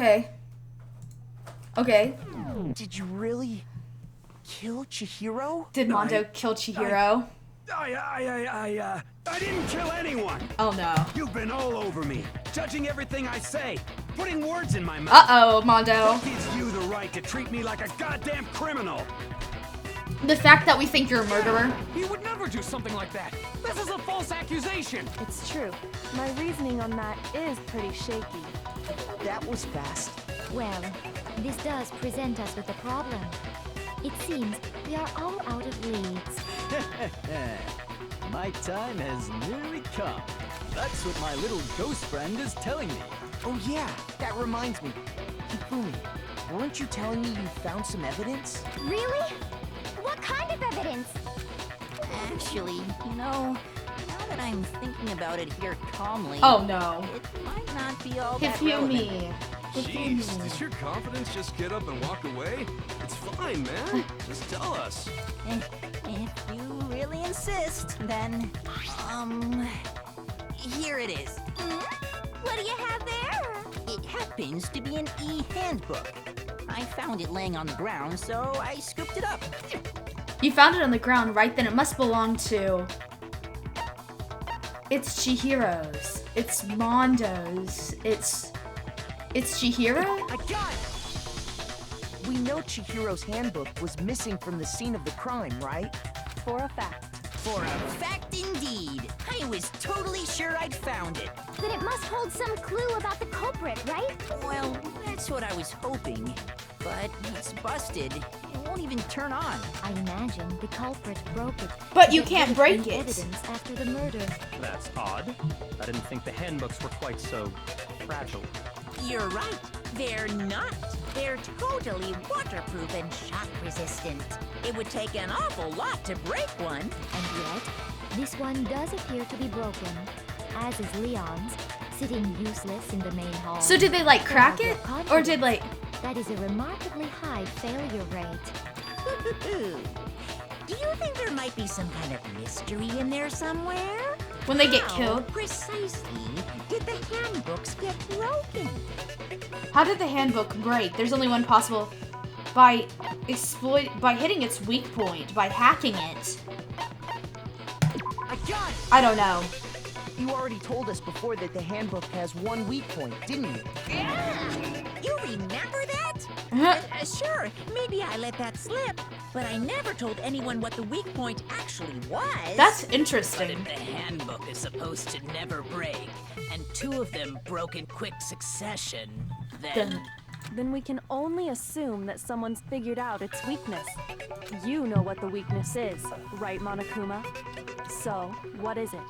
Okay. Okay. Did you really kill Chihiro? Did Mondo kill Chihiro? I didn't kill anyone. Oh no. You've been all over me, judging everything I say, putting words in my mouth. Uh-oh, Mondo. What gives you the right to treat me like a goddamn criminal? The fact that we think you're a murderer. He would never do something like that. This is a false accusation. It's true. My reasoning on that is pretty shaky. That was fast. Well, this does present us with a problem. It seems we are all out of leads. My time has nearly come. That's what my little ghost friend is telling me. Oh yeah, that reminds me. Hifumi, weren't you telling me you found some evidence? Really? What kind of evidence? Actually, you know, now that I'm thinking about it here calmly, Oh no. it might not be all that relevant. Hifumi. Jeez, does your confidence just get up and walk away? It's fine, man. Just tell us. If you really insist, then, here it is. What do you have there? It happens to be an e-handbook. I found it laying on the ground, so I scooped it up. You found it on the ground, right? Then it must belong to... It's Chihiro's. It's Mondo's. It's Chihiro? I got it! We know Chihiro's handbook was missing from the scene of the crime, right? For a fact. For a fact indeed. I was totally sure I'd found it. Then it must hold some clue about the culprit, right? Well, that's what I was hoping. But it's busted. It won't even turn on. I imagine the culprit broke it. But you It can't would have break been it. Evidence after the murder. That's odd. I didn't think the handbooks were quite so fragile. You're right. They're not. They're totally waterproof and shock resistant. It would take an awful lot to break one. And yet, this one does appear to be broken, as is Leon's, sitting useless in the main hall. So did they like crack it? Or did like... That is a remarkably high failure rate. Do you think there might be some kind of mystery in there somewhere? When they get How killed? precisely did the handbooks get broken? How did the handbook break? There's only one possible. By hitting its weak point, by hacking it. I got it! I don't know. You already told us before that the handbook has one weak point, didn't you? You remember that? Sure, maybe I let that slip, but I never told anyone what the weak point actually was. That's But interesting. if the handbook is supposed to never break, and two of them broke in quick succession, then... Then we can only assume that someone's figured out its weakness. You know what the weakness is, right, Monokuma? So, what is it?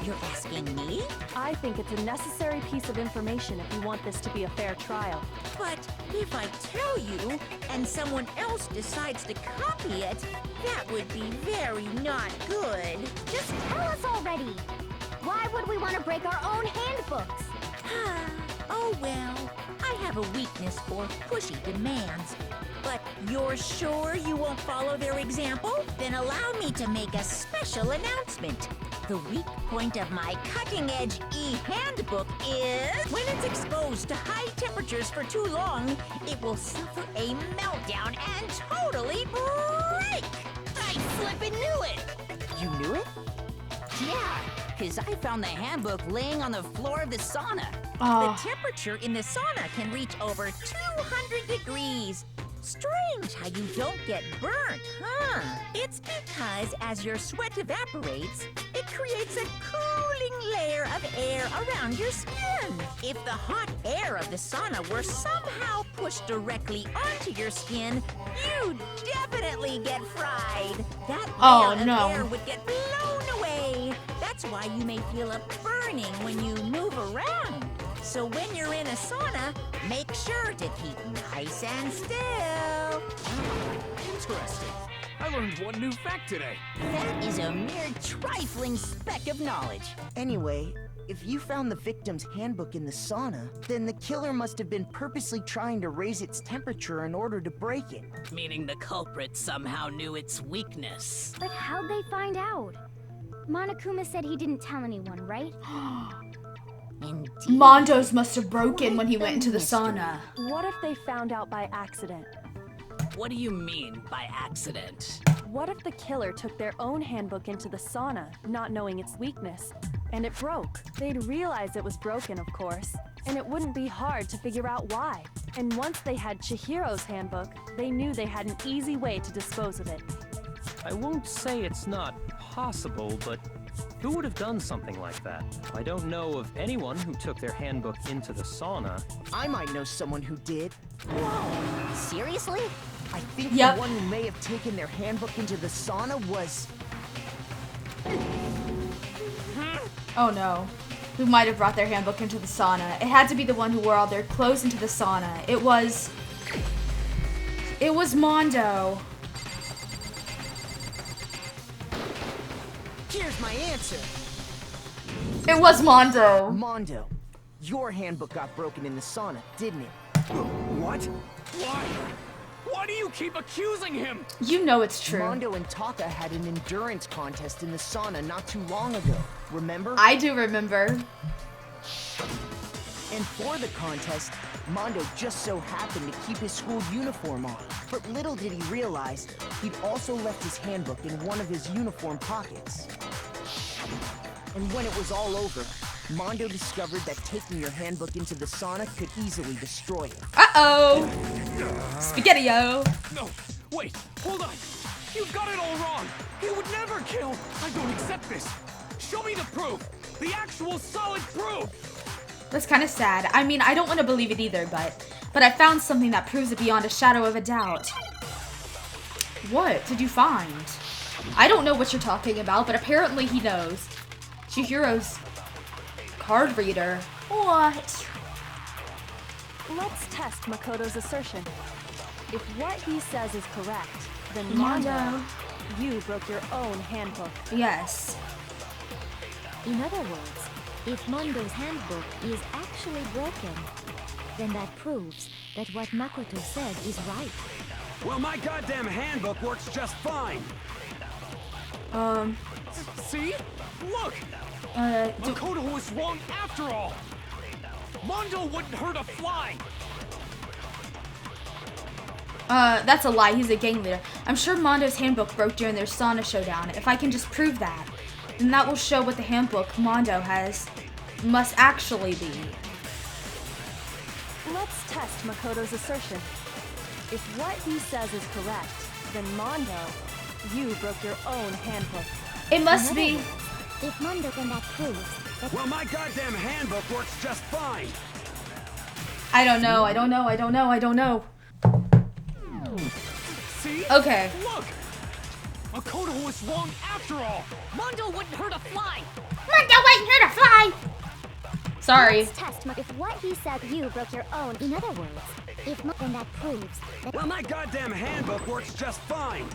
You're asking me? I think it's a necessary piece of information if you want this to be a fair trial. But if I tell you, and someone else decides to copy it, that would be very not good. Just tell us already. Why would we want to break our own handbooks? Oh well, I have a weakness for pushy demands. But you're sure you won't follow their example? Then allow me to make a special announcement. The weak point of my cutting-edge e-handbook is... When it's exposed to high temperatures for too long, it will suffer a meltdown and totally break! I flippin' knew it! You knew it? Yeah, because I found the handbook laying on the floor of the sauna. Oh. The temperature in the sauna can reach over 200 degrees. Strange how you don't get burnt, huh? It's because as your sweat evaporates, it creates a cooling layer of air around your skin. If the hot air of the sauna were somehow pushed directly onto your skin, you'd definitely get fried. That layer of air would get blown away. That's why you may feel a burning when you move around. So when you're in a sauna, make sure to keep nice and still. Interesting. I learned one new fact today. That is a mere trifling speck of knowledge. Anyway, if you found the victim's handbook in the sauna, then the killer must have been purposely trying to raise its temperature in order to break it. Meaning the culprit somehow knew its weakness. But how'd they find out? Monokuma said he didn't tell anyone, right? Indeed. Mondo's must have broken when he went into the sauna. What if they found out by accident? What do you mean by accident? What if the killer took their own handbook into the sauna, not knowing its weakness, and it broke? They'd realize it was broken, of course, and it wouldn't be hard to figure out why. And once they had Chihiro's handbook, they knew they had an easy way to dispose of it. I won't say it's not possible, but who would have done something like that? I don't know of anyone who took their handbook into the sauna. I might know someone who did. Whoa, seriously? I think Yep. the one who may have taken their handbook into the sauna was... Oh no. Who might have brought their handbook into the sauna? It had to be the one who wore all their clothes into the sauna. It was Mondo. Here's my answer. It was Mondo. Mondo, your handbook got broken in the sauna, didn't it? What? Why? Why do you keep accusing him? You know it's true. Mondo and Taka had an endurance contest in the sauna not too long ago. Remember? I do remember. And for the contest, Mondo just so happened to keep his school uniform on. But little did he realize, he'd also left his handbook in one of his uniform pockets. And when it was all over, Mondo discovered that taking your handbook into the sauna could easily destroy it. Uh-oh. Spaghetti-o. No, wait, hold on. You've got it all wrong. He would never kill. I don't accept this. Show me the proof. The actual solid proof. That's kind of sad. I mean, I don't want to believe it either, but I found something that proves it beyond a shadow of a doubt. What did you find? I don't know what you're talking about, but apparently he knows. Chihiro's card reader. What? Let's test Makoto's assertion. If what he says is correct, then Mondo. Mondo, you broke your own handbook. Yes. In other words, if Mondo's handbook is actually broken, then that proves that what Makoto said is right. Well, my goddamn handbook works just fine. See? Look! Makoto was wrong after all! Mondo wouldn't hurt a fly! That's a lie. He's a gang leader. I'm sure Mondo's handbook broke during their sauna showdown. If I can just prove that, then that will show what the handbook Mondo has must actually be. Let's test Makoto's assertion. If what he says is correct, then Mondo, you broke your own handbook. It must be. If Mondo, then that proves that... Well, my goddamn handbook works just fine. I don't know. I don't know. I don't know. I don't know. See? Okay. Look! Makoto was wrong after all! Mondo wouldn't hurt a fly! Mondo wouldn't hurt a fly! Sorry. Let's test if what he said you broke your own. In other words, if then that proves that... Well, my goddamn handbook works just fine.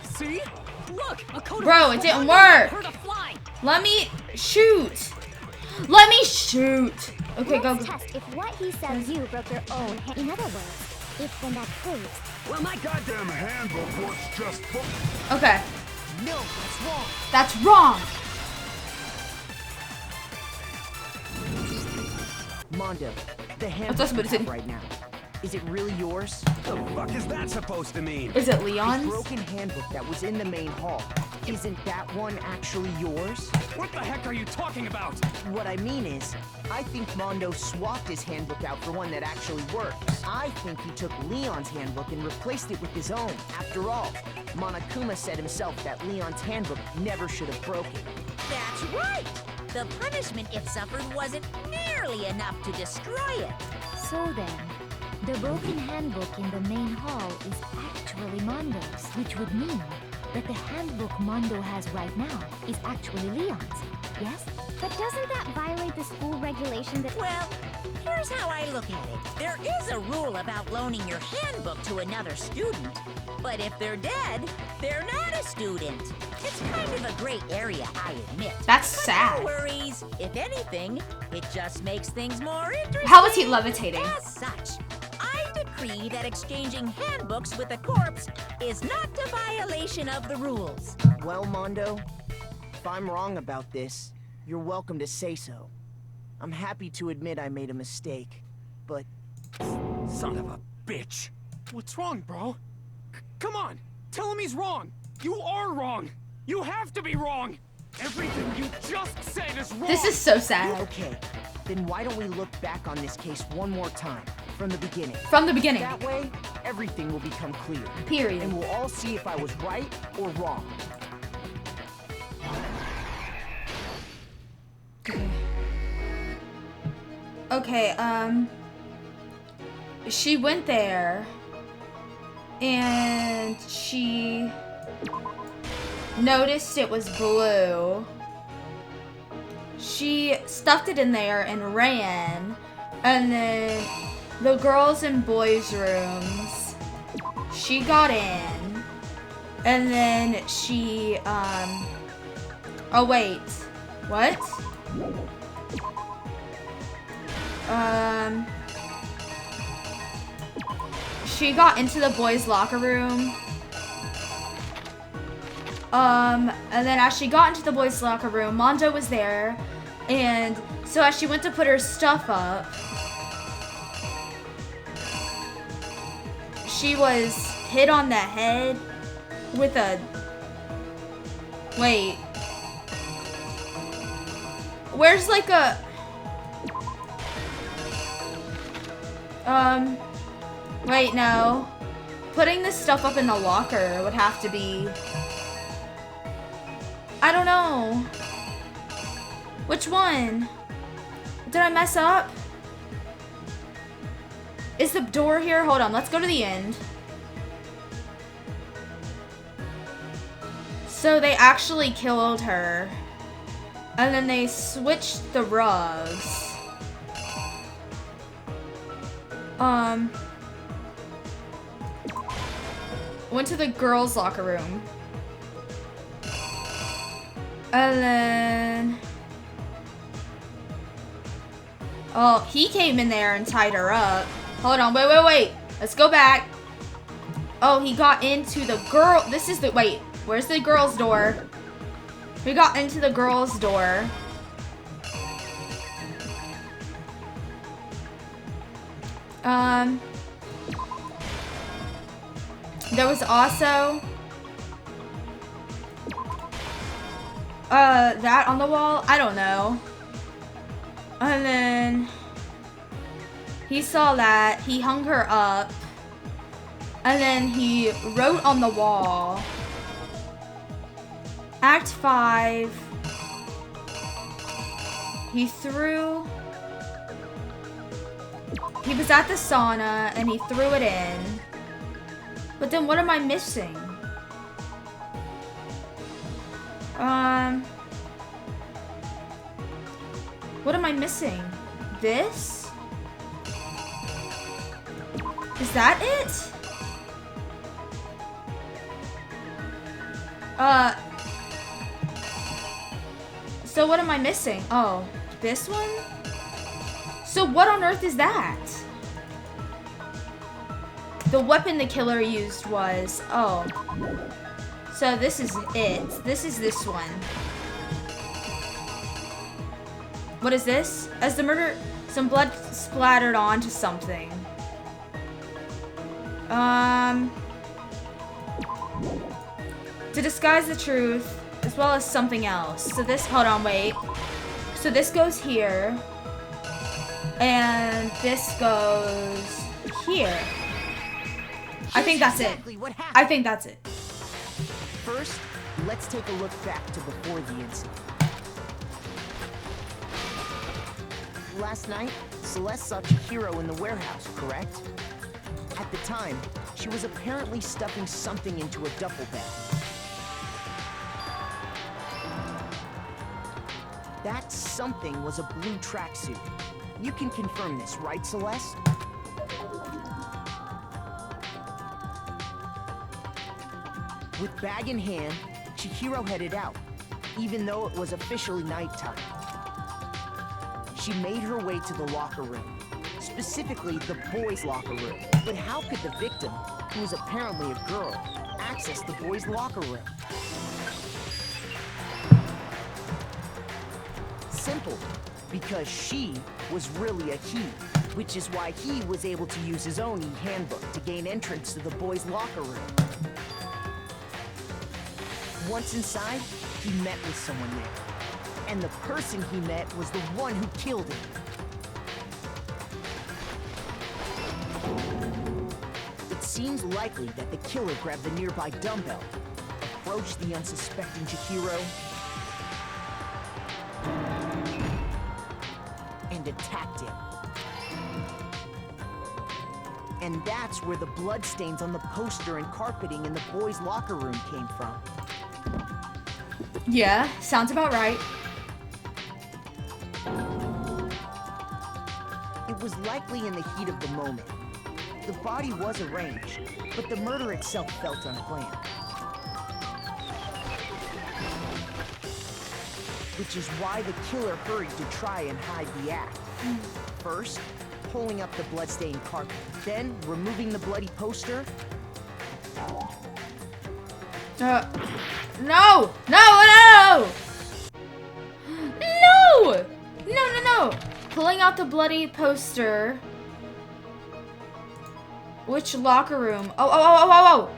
See? Look! Makoto Bro, it didn't Mondo work. wouldn't hurt a fly! Let me shoot. Let me shoot. Okay, go. Let's test if what he said you broke your own. In other words, if then that proves... Well, my goddamn handbook works just fine. Okay. No, that's wrong. That's wrong. Mondo, the that's handbook what you it's have in. right now. Is it really yours? The fuck is that supposed to mean? Is it The Leon's? broken handbook that was in the main hall. Isn't that one actually yours? What the heck are you talking about? What I mean is, I think Mondo swapped his handbook out for one that actually worked. I think he took Leon's handbook and replaced it with his own. After all, Monokuma said himself that Leon's handbook never should have broken. That's right! The punishment it suffered wasn't nearly enough to destroy it. So then, the broken handbook in the main hall is actually Mondo's, which would mean that the handbook Mondo has right now is actually Leon's, yes? But doesn't that violate the school regulation that... Well, here's how I look at it. There is a rule about loaning your handbook to another student. But if they're dead, they're not a student. It's kind of a gray area, I admit. That's But sad. no worries. If anything, it just makes things more interesting. How is he levitating? As such, I decree that exchanging handbooks with a corpse is not a violation of the rules. Well, Mondo, if I'm wrong about this, You're welcome to say so. I'm happy to admit I made a mistake, but... Son of a bitch! What's wrong, bro? Come on! Tell him he's wrong! You are wrong! You have to be wrong! Everything you just said is wrong! This is so sad. Okay, then why don't we look back on this case one more time, from the beginning? From the beginning. That way, everything will become clear. Period. And we'll all see if I was right or wrong. Okay, she went there, and she noticed it was blue. She stuffed it in there and ran, and then the girls and boys' rooms, she got in, and then she, oh wait, what? She got into the boys' locker room. And then as she got into the boys' locker room, Mondo was there. And so as she went to put her stuff up, she was hit on the head with a... Wait. Where's like a... Wait, no. Putting this stuff up in the locker would have to be... I don't know. Which one? Did I mess up? Is the door here? Hold on, let's go to the end. So they actually killed her. And then they switched the rugs. Went to the girls' locker room. And then... Oh, he came in there and tied her up. Hold on, wait. Let's go back. Oh, he got into the girl... This is the... Wait, where's the girls' door? We got into the girls' door. There was also that on the wall. I don't know. And then he saw that. He hung her up. And then he wrote on the wall. Act 5. He threw... He was at the sauna and he threw it in. But then what am I missing? What am I missing? This? Is that it? So what am I missing? Oh, this one? So what on earth is that? The weapon the killer used was... Oh. So this is it. This is this one. What is this? As the murder... Some blood splattered onto something. To disguise the truth, as well as something else. So this... Hold on, wait. So this goes here. And this goes here. I think that's it. I think that's it. First, let's take a look back to before the incident. Last night, Celeste saw Chihiro in the warehouse, correct? At the time, she was apparently stuffing something into a duffel bag. That something was a blue tracksuit. You can confirm this, right, Celeste? With bag in hand, Chihiro headed out, even though it was officially nighttime. She made her way to the locker room, specifically the boys' locker room. But how could the victim, who was apparently a girl, access the boys' locker room? simple, because she was really a he, which is why he was able to use his own e-handbook to gain entrance to the boys' locker room. Once inside, he met with someone there, and the person he met was the one who killed him. It seems likely that the killer grabbed the nearby dumbbell, approached the unsuspecting Chihiro, and attacked him. And that's where the bloodstains on the poster and carpeting in the boys' locker room came from. Yeah, sounds about right. It was likely in the heat of the moment. The body was arranged, but the murder itself felt unplanned. Which is why the killer hurried to try and hide the act. First, pulling up the bloodstained carpet, then removing the bloody poster. No! No! No! No! No! Pulling out the bloody poster. Which locker room? Oh!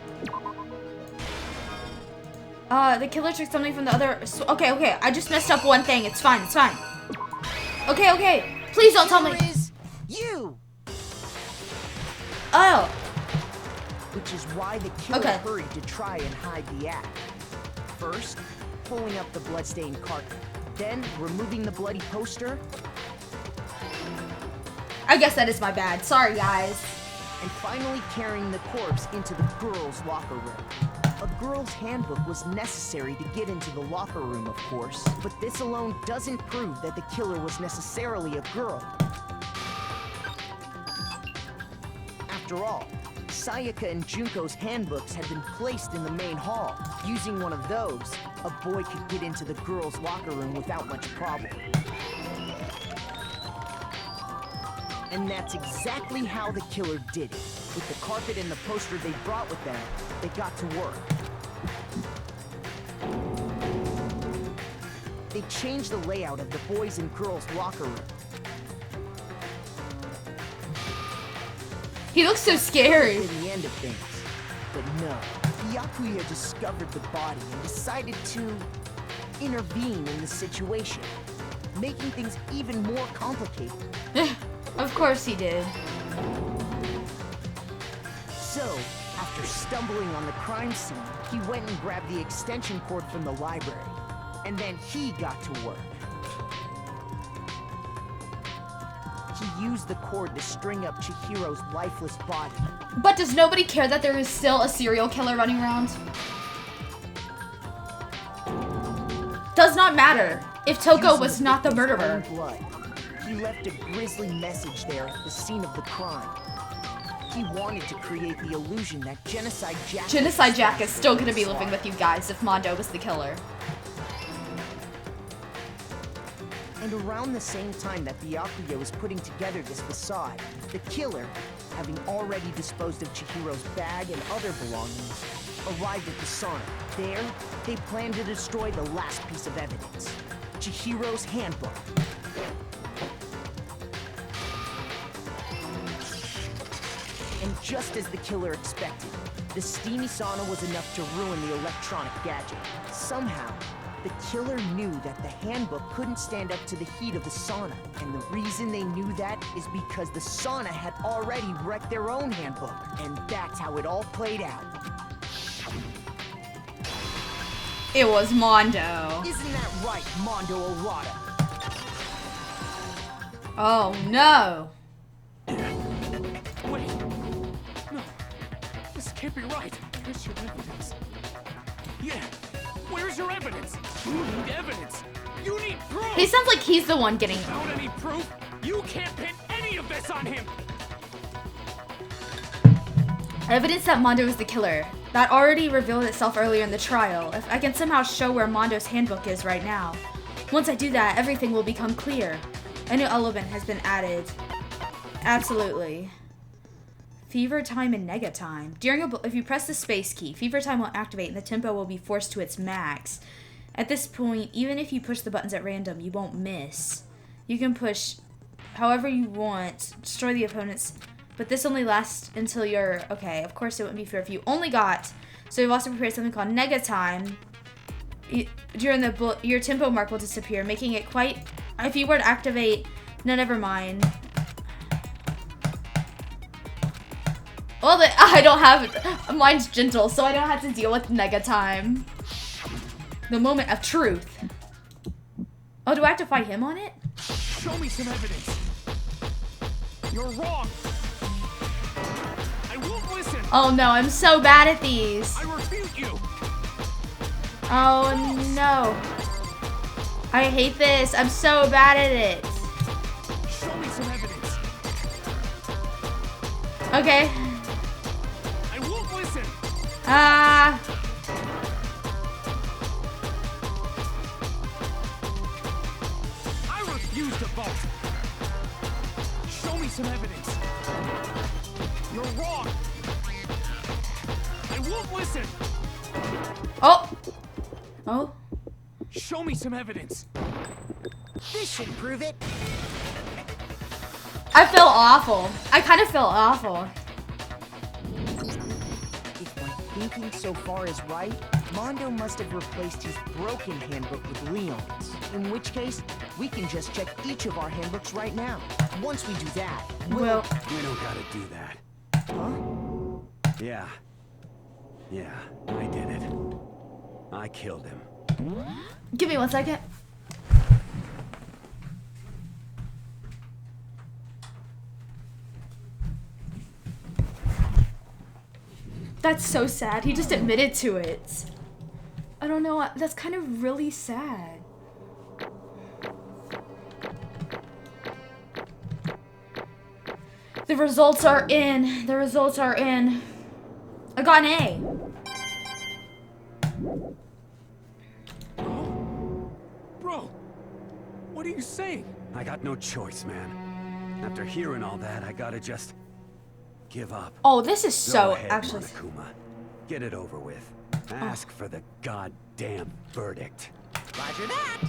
The killer took something from the other. Okay. I just messed up one thing. It's fine. Okay. Please don't tell me. You. Oh. Which is why the killer hurried to try and hide the act. First, pulling up the bloodstained carpet, then removing the bloody poster. I guess that is my bad. Sorry, guys. And finally carrying the corpse into the girls' locker room. A girl's handbook was necessary to get into the locker room, of course, but this alone doesn't prove that the killer was necessarily a girl. After all, Sayaka and Junko's handbooks had been placed in the main hall. Using one of those, a boy could get into the girls' locker room without much problem. And that's exactly how the killer did it. With the carpet and the poster they brought with them, they got to work. They changed the layout of the boys' and girls' locker room. He looks so scary. In the end of things. But no, Byakuya discovered the body and decided to intervene in the situation, making things even more complicated. Of course he did. So, after stumbling on the crime scene, he went and grabbed the extension cord from the library. And then he got to work. He used the cord to string up Chihiro's lifeless body. But does nobody care that there is still a serial killer running around? Does not matter if Toko was not the murderer. Blood, he left a grisly message there at the scene of the crime. He wanted to create the illusion that Genocide Jack is still gonna be living with you guys if Mondo was the killer. And around the same time that Byakuya was putting together this facade, the killer, having already disposed of Chihiro's bag and other belongings, arrived at the sauna. There, they planned to destroy the last piece of evidence, Chihiro's handbook. And just as the killer expected, the steamy sauna was enough to ruin the electronic gadget. Somehow, the killer knew that the handbook couldn't stand up to the heat of the sauna. And the reason they knew that is because the sauna had already wrecked their own handbook. And that's how it all played out. It was Mondo. Isn't that right, Mondo Arata? Oh no. Wait. No. This can't be right. Where's your evidence? Yeah. Where's your evidence? You need evidence. You need proof. He sounds like he's the one getting. Without any proof, you can't pin any of this on him. Evidence that Mondo is the killer. That already revealed itself earlier in the trial. If I can somehow show where Mondo's handbook is right now. Once I do that, everything will become clear. A new element has been added. Absolutely. Fever time and nega time. If you press the space key, fever time will activate and the tempo will be forced to its max. At this point, even if you push the buttons at random, you won't miss. You can push however you want, destroy the opponents, but this only lasts until you're, okay, of course it wouldn't be fair if you only got, so we've also prepared something called Nega Time. During your tempo mark will disappear, making it quite, if you were to activate, no, never mind. Well, I don't have it. Mine's gentle, so I don't have to deal with Nega Time. The moment of truth. Oh, do I have to fight him on it? Show me some evidence. You're wrong. I won't listen. Oh no, I'm so bad at these. I refute you. Oh no. I hate this. I'm so bad at it. Show me some evidence. Okay. I won't listen. I refuse to vote. Show me some evidence. You're wrong. I won't listen. Oh. Oh. Show me some evidence. This should prove it. I feel awful. I kind of feel awful. If my thinking so far is right, Mondo must have replaced his broken handbook with Leon's. In which case, we can just check each of our handbooks right now. Once we do that, Well, We don't gotta do that. Huh? Yeah. Yeah, I did it. I killed him. give me 1 second. That's so sad. He just admitted to it. I don't know. That's kind of really sad. The results are in. The results are in. I got an A. Bro, what are you saying? I got no choice, man. After hearing all that, I gotta just give up. Oh, this is Go so ahead, actually. Monokuma. Get it over with. Ask for the goddamn verdict. Roger that.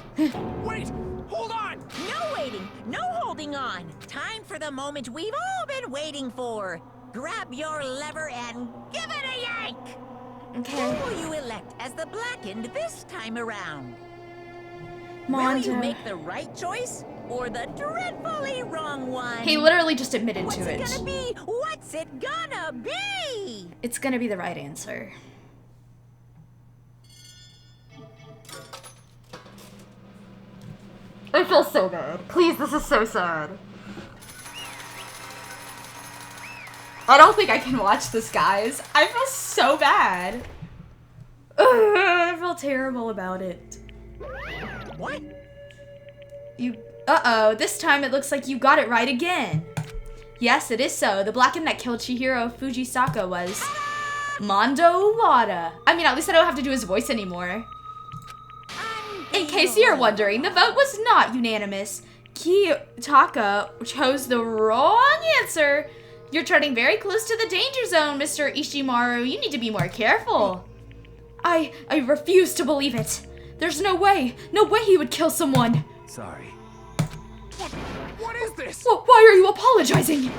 Wait, hold on. No waiting, no holding on. Time for the moment we've all been waiting for. Grab your lever and give it a yank. Okay. Who will you elect as the blackened this time around? Will Mondo. you make the right choice or the dreadfully wrong one? He literally just admitted What's to it it. gonna be? What's it gonna be? It's gonna be the right answer. I feel so bad. Please, this is so sad. I don't think I can watch this, guys. I feel so bad. Ugh, I feel terrible about it. What? Uh-oh, this time it looks like you got it right again. Yes, it is so. The blackened that killed Chihiro Fujisaka was Mondo Wada. I mean, at least I don't have to do his voice anymore. In case you're wondering, the vote was not unanimous. Kiyotaka chose the wrong answer. You're treading very close to the danger zone, Mr. Ishimaru. You need to be more careful. I refuse to believe it. There's no way he would kill someone. Sorry. What is this? Why are you apologizing?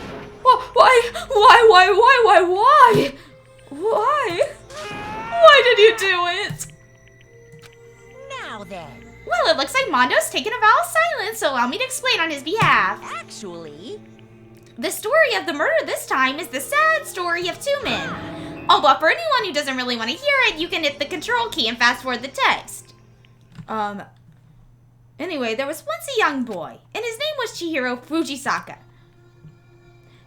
Why? Why did you do it? Now then. Well, it looks like Mondo's taken a vow of silence, so allow me to explain on his behalf. Actually, the story of the murder this time is the sad story of two men. Oh, but for anyone who doesn't really want to hear it, you can hit the control key and fast forward the text. Anyway, there was once a young boy, and his name was Chihiro Fujisaka.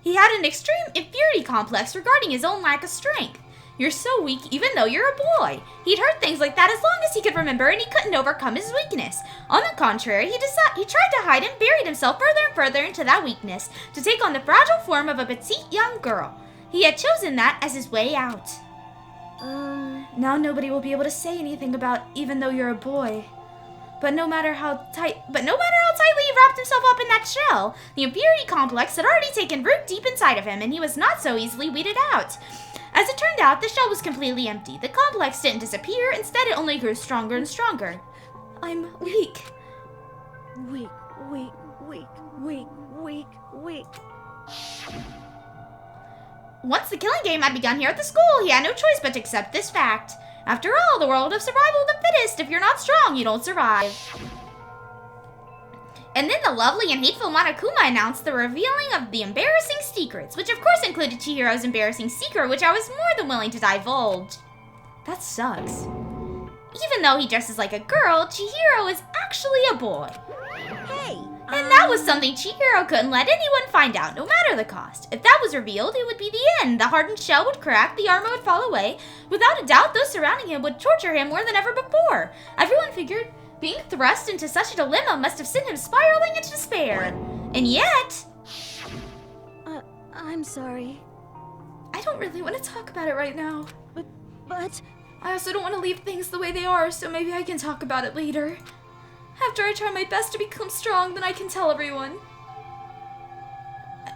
He had an extreme inferiority complex regarding his own lack of strength. You're so weak even though you're a boy. He'd heard things like that as long as he could remember, and he couldn't overcome his weakness. On the contrary, he tried to hide and buried himself further and further into that weakness, to take on the fragile form of a petite young girl. He had chosen that as his way out. Now nobody will be able to say anything about even though you're a boy. But no matter how tightly he wrapped himself up in that shell, the inferiority complex had already taken root deep inside of him, and he was not so easily weeded out. As it turned out, the shell was completely empty. The complex didn't disappear, instead it only grew stronger and stronger. I'm weak. Weak, weak, weak, weak, weak, weak. Once the killing game had begun here at the school, he had no choice but to accept this fact. After all, the world of survival of the fittest. If you're not strong, you don't survive. And then the lovely and hateful Monokuma announced the revealing of the embarrassing secrets, which of course included Chihiro's embarrassing secret, which I was more than willing to divulge. That sucks. Even though he dresses like a girl, Chihiro is actually a boy. Hey, And that was something Chihiro couldn't let anyone find out, no matter the cost. If that was revealed, it would be the end. The hardened shell would crack, the armor would fall away. Without a doubt, those surrounding him would torture him more than ever before. Everyone figured being thrust into such a dilemma must have sent him spiraling into despair. And yet... I'm sorry. I don't really want to talk about it right now. But... I also don't want to leave things the way they are, so maybe I can talk about it later. After I try my best to become strong, then I can tell everyone.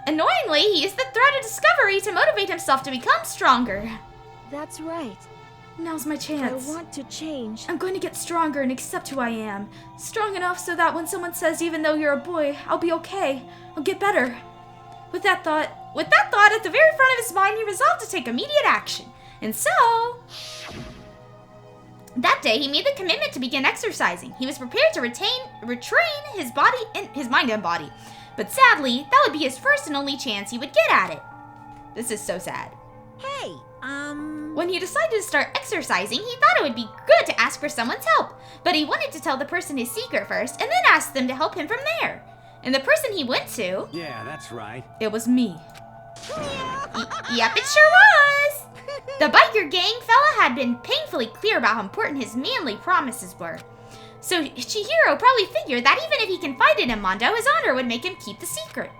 Annoyingly, he used the threat of discovery to motivate himself to become stronger. That's right. Now's my chance. I want to change. I'm going to get stronger and accept who I am. Strong enough so that when someone says, even though you're a boy, I'll be okay. I'll get better. With that thought at the very front of his mind, he resolved to take immediate action. And so... that day, he made the commitment to begin exercising. He was prepared to retrain his body and his mind and body. But sadly, that would be his first and only chance he would get at it. This is so sad. Hey, When he decided to start exercising, he thought it would be good to ask for someone's help. But he wanted to tell the person his secret first, and then ask them to help him from there. And the person he went to... Yeah, that's right. It was me. Yep, it sure was! The biker gang fella had been painfully clear about how important his manly promises were. So Chihiro probably figured that even if he confided in Mondo, his honor would make him keep the secret.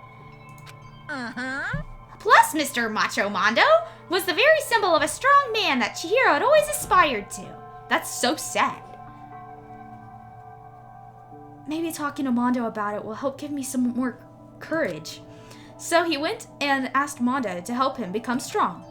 uh-huh. Plus, Mr. Macho Mondo was the very symbol of a strong man that Chihiro had always aspired to. That's so sad. Maybe talking to Mondo about it will help give me some more courage. So he went and asked Mondo to help him become strong.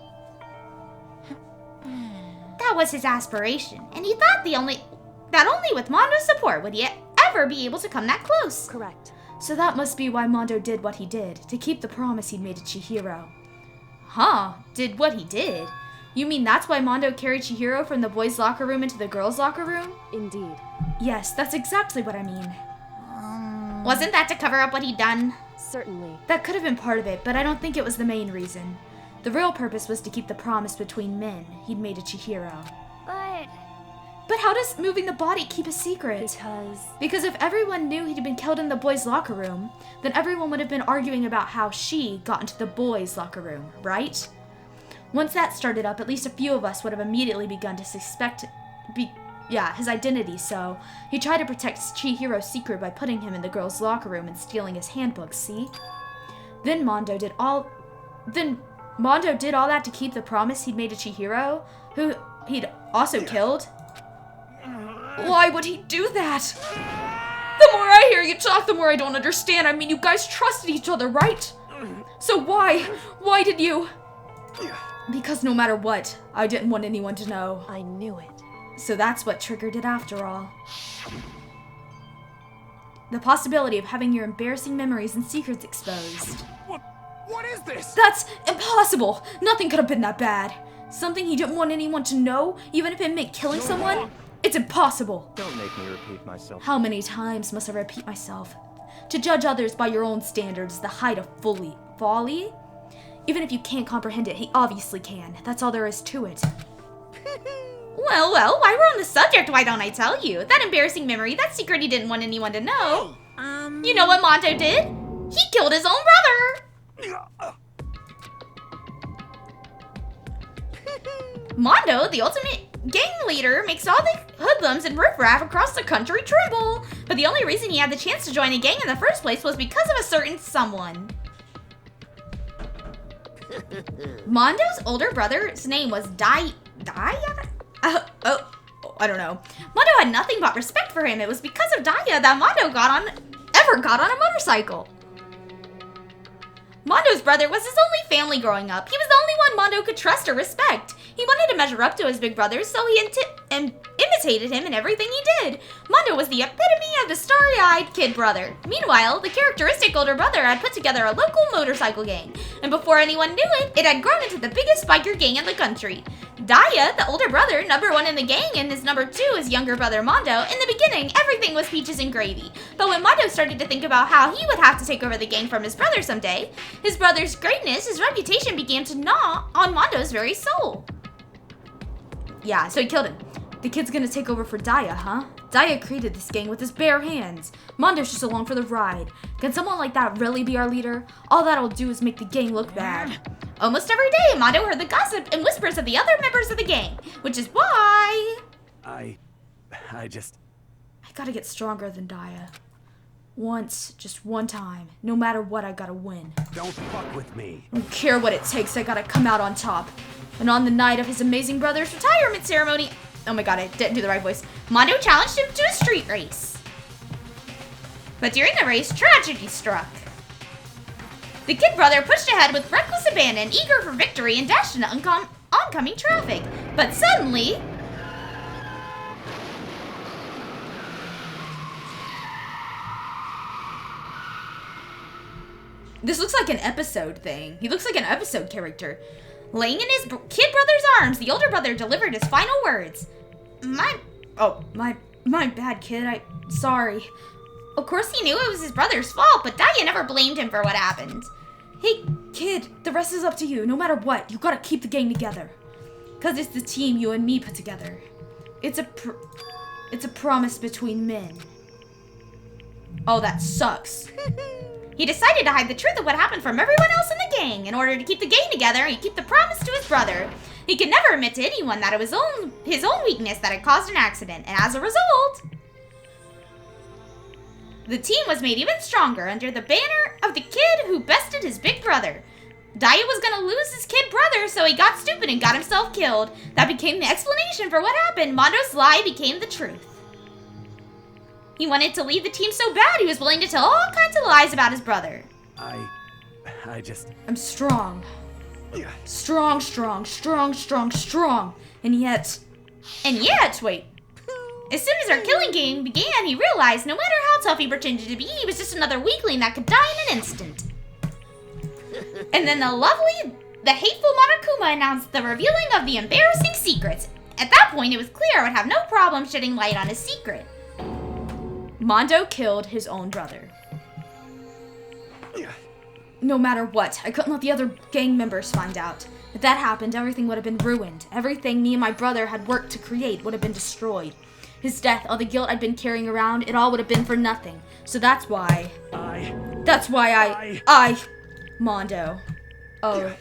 That was his aspiration, and he thought that only with Mondo's support would he ever be able to come that close. Correct. So that must be why Mondo did what he did, to keep the promise he'd made to Chihiro. Huh, did what he did? You mean that's why Mondo carried Chihiro from the boys' locker room into the girls' locker room? Indeed. Yes, that's exactly what I mean. Wasn't that to cover up what he'd done? Certainly. That could have been part of it, but I don't think it was the main reason. The real purpose was to keep the promise between men he'd made to Chihiro. But how does moving the body keep a secret? Because if everyone knew he'd been killed in the boys' locker room, then everyone would have been arguing about how she got into the boys' locker room, right? Once that started up, at least a few of us would have immediately begun to suspect his identity, so he tried to protect Chihiro's secret by putting him in the girls' locker room and stealing his handbook, see? Then Mondo did all that to keep the promise he'd made to Chihiro, who he'd also killed. Why would he do that? The more I hear you talk, the more I don't understand. I mean, you guys trusted each other, right? So why? Why did you? Because no matter what, I didn't want anyone to know. I knew it. So that's what triggered it after all. The possibility of having your embarrassing memories and secrets exposed. What is this? That's impossible! Nothing could have been that bad. Something he didn't want anyone to know, even if it meant killing someone? It's impossible! Don't make me repeat myself. How many times must I repeat myself? To judge others by your own standards is the height of folly? Even if you can't comprehend it, he obviously can. That's all there is to it. Well, while we're on the subject, why don't I tell you? That embarrassing memory, that secret he didn't want anyone to know. You know what Mondo did? He killed his own brother! Mondo, the ultimate gang leader, makes all the hoodlums and riffraff across the country tremble. But the only reason he had the chance to join a gang in the first place was because of a certain someone. Mondo's older brother's name was I don't know. Mondo had nothing but respect for him. It was because of Daya that Mondo ever got on a motorcycle. Mondo's brother was his only family growing up. He was the only one Mondo could trust or respect. He wanted to measure up to his big brother, so he imitated him in everything he did. Mondo was the epitome of the starry-eyed kid brother. Meanwhile, the characteristic older brother had put together a local motorcycle gang, and before anyone knew it, it had grown into the biggest biker gang in the country. Daya, the older brother, number 1 in the gang, and his number 2 is younger brother Mondo. In the beginning, everything was peaches and gravy. But when Mondo started to think about how he would have to take over the gang from his brother someday, his brother's greatness, his reputation began to gnaw on Mondo's very soul. Yeah, so he killed him. The kid's gonna take over for Daya, huh? Daya created this gang with his bare hands. Mondo's just along for the ride. Can someone like that really be our leader? All that'll do is make the gang look bad. Almost every day, Mondo heard the gossip and whispers of the other members of the gang, which is why... I gotta get stronger than Daya. Once, just one time. No matter what, I gotta win. Don't fuck with me. I don't care what it takes, I gotta come out on top. And on the night of his amazing brother's retirement ceremony... Oh my god, I didn't do the right voice. Mondo challenged him to a street race. But during the race, tragedy struck. The kid brother pushed ahead with reckless abandon, eager for victory, and dashed into oncoming traffic. But suddenly... This looks like an episode thing. He looks like an episode character. Laying in his kid brother's arms, the older brother delivered his final words. My bad, kid. Sorry. Of course he knew it was his brother's fault, but Daya never blamed him for what happened. Hey, kid, the rest is up to you. No matter what, you gotta keep the gang together. Cause it's the team you and me put together. It's a promise between men. Oh, that sucks. He decided to hide the truth of what happened from everyone else in the gang. In order to keep the gang together and keep the promise to his brother, he could never admit to anyone that it was his own weakness that had caused an accident. And as a result, the team was made even stronger under the banner of the kid who bested his big brother. Daya was gonna lose his kid brother, so he got stupid and got himself killed. That became the explanation for what happened. Mondo's lie became the truth. He wanted to lead the team so bad he was willing to tell all kinds of lies about his brother. I'm strong. Strong. And yet, wait. As soon as our killing game began, he realized no matter how tough he pretended to be, he was just another weakling that could die in an instant. And then the hateful Monokuma announced the revealing of the embarrassing secrets. At that point, it was clear I would have no problem shedding light on his secret. Mondo killed his own brother. No matter what, I couldn't let the other gang members find out. If that happened, everything would have been ruined. Everything me and my brother had worked to create would have been destroyed. His death, all the guilt I'd been carrying around, it all would have been for nothing. So that's why Mondo. Oh.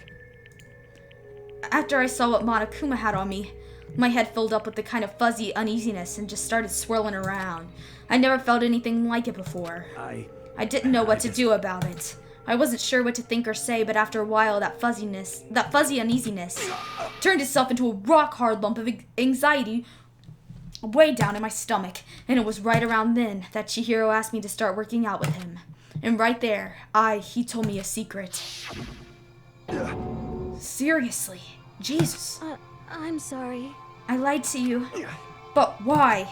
After I saw what Monokuma had on me, my head filled up with the kind of fuzzy uneasiness and just started swirling around. I never felt anything like it before. I didn't know what to do about it. I wasn't sure what to think or say, but after a while, that fuzzy uneasiness turned itself into a rock-hard lump of anxiety way down in my stomach. And it was right around then that Chihiro asked me to start working out with him. And right there, he told me a secret. Seriously, Jesus. I'm sorry. I lied to you. But why?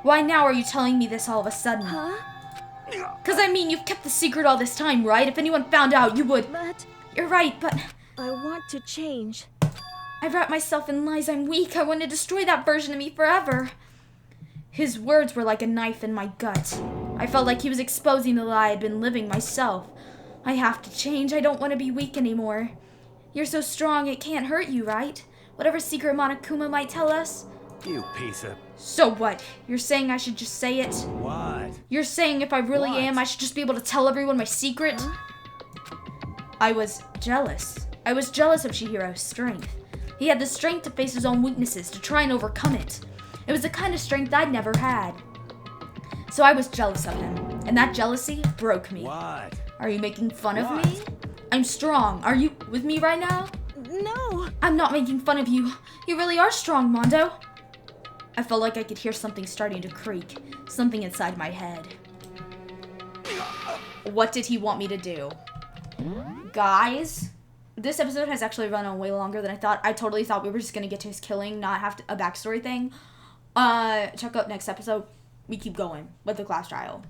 Why now are you telling me this all of a sudden? Huh? Because I mean, you've kept the secret all this time, right? If anyone found out, you would... But... You're right, but... I want to change. I wrapped myself in lies. I'm weak. I want to destroy that version of me forever. His words were like a knife in my gut. I felt like he was exposing the lie I'd been living myself. I have to change. I don't want to be weak anymore. You're so strong, it can't hurt you, right? Whatever secret Monokuma might tell us. You piece of... So what? You're saying I should just say it? What? You're saying if I really am, I should just be able to tell everyone my secret? Huh? I was jealous. I was jealous of Chihiro's strength. He had the strength to face his own weaknesses, to try and overcome it. It was the kind of strength I'd never had. So I was jealous of him, and that jealousy broke me. What? Are you making fun of me? I'm strong. Are you with me right now? No. I'm not making fun of you. You really are strong, Mondo. I felt like I could hear something starting to creak. Something inside my head. What did he want me to do? Guys, this episode has actually run on way longer than I thought. I totally thought we were just gonna get to his killing, not have a backstory thing. Check out next episode. We keep going with the class trial.